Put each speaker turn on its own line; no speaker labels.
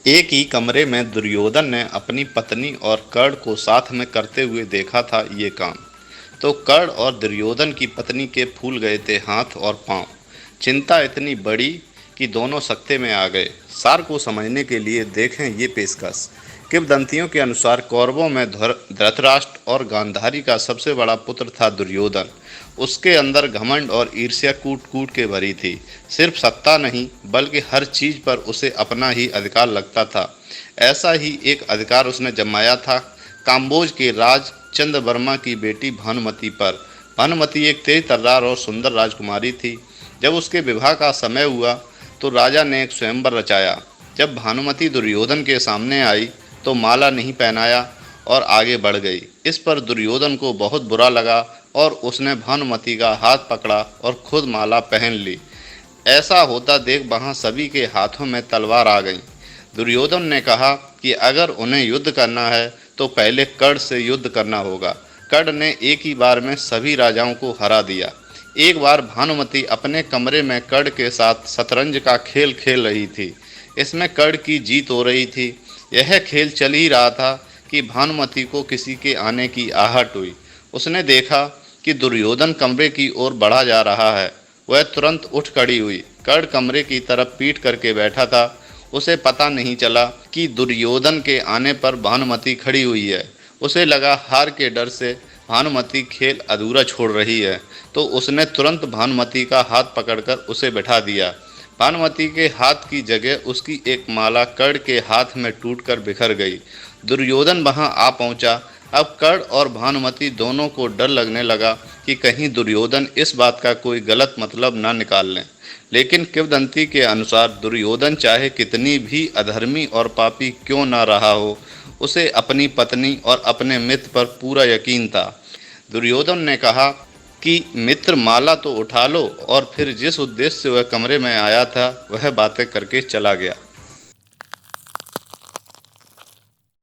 एक ही कमरे में दुर्योधन ने अपनी पत्नी और कर्ण को साथ में करते हुए देखा था ये काम। तो कर्ण और दुर्योधन की पत्नी के फूल गए थे हाथ और पांव। चिंता इतनी बड़ी कि दोनों सकते में आ गए। सार को समझने के लिए देखें ये पेशकश। किंवदंतियों के अनुसार कौरवों में धृतराष्ट्र और गांधारी का सबसे बड़ा पुत्र था दुर्योधन। उसके अंदर घमंड और ईर्ष्या कूट कूट के भरी थी। सिर्फ सत्ता नहीं बल्कि हर चीज पर उसे अपना ही अधिकार लगता था। ऐसा ही एक अधिकार उसने जमाया था काम्बोज के राज चंद्रवर्मा की बेटी भानुमति पर। भानुमति एक तेज तर्रार और सुंदर राजकुमारी थी। जब उसके विवाह का समय हुआ तो राजा ने एक स्वयंवर रचाया। जब भानुमति दुर्योधन के सामने आई तो माला नहीं पहनाया और आगे बढ़ गई। इस पर दुर्योधन को बहुत बुरा लगा और उसने भानुमति का हाथ पकड़ा और खुद माला पहन ली। ऐसा होता देख वहां सभी के हाथों में तलवार आ गई। दुर्योधन ने कहा कि अगर उन्हें युद्ध करना है तो पहले कर्ण से युद्ध करना होगा। कर्ण ने एक ही बार में सभी राजाओं को हरा दिया। एक बार भानुमति अपने कमरे में कर्ण के साथ शतरंज का खेल खेल रही थी। इसमें कर्ण की जीत हो रही थी। यह खेल चल ही रहा था कि भानुमति को किसी के आने की आहट हुई। उसने देखा कि दुर्योधन कमरे की ओर बढ़ा जा रहा है। वह तुरंत उठ खड़ी हुई। कर्ण कमरे की तरफ पीठ करके बैठा था। उसे पता नहीं चला कि दुर्योधन के आने पर भानुमति खड़ी हुई है। उसे लगा हार के डर से भानुमति खेल अधूरा छोड़ रही है, तो उसने तुरंत भानुमति का हाथ पकड़कर उसे बैठा दिया। भानुमति के हाथ की जगह उसकी एक माला कर्ण के हाथ में टूटकर बिखर गई। दुर्योधन वहां आ पहुंचा। अब कर्ण और भानुमति दोनों को डर लगने लगा कि कहीं दुर्योधन इस बात का कोई गलत मतलब न निकाल लें। लेकिन किंवदंती के अनुसार दुर्योधन चाहे कितनी भी अधर्मी और पापी क्यों न रहा हो, उसे अपनी पत्नी और अपने मित्र पर पूरा यकीन था। दुर्योधन ने कहा कि मित्र माला तो उठा लो, और फिर जिस उद्देश्य से वह कमरे में आया था वह बातें करके चला गया।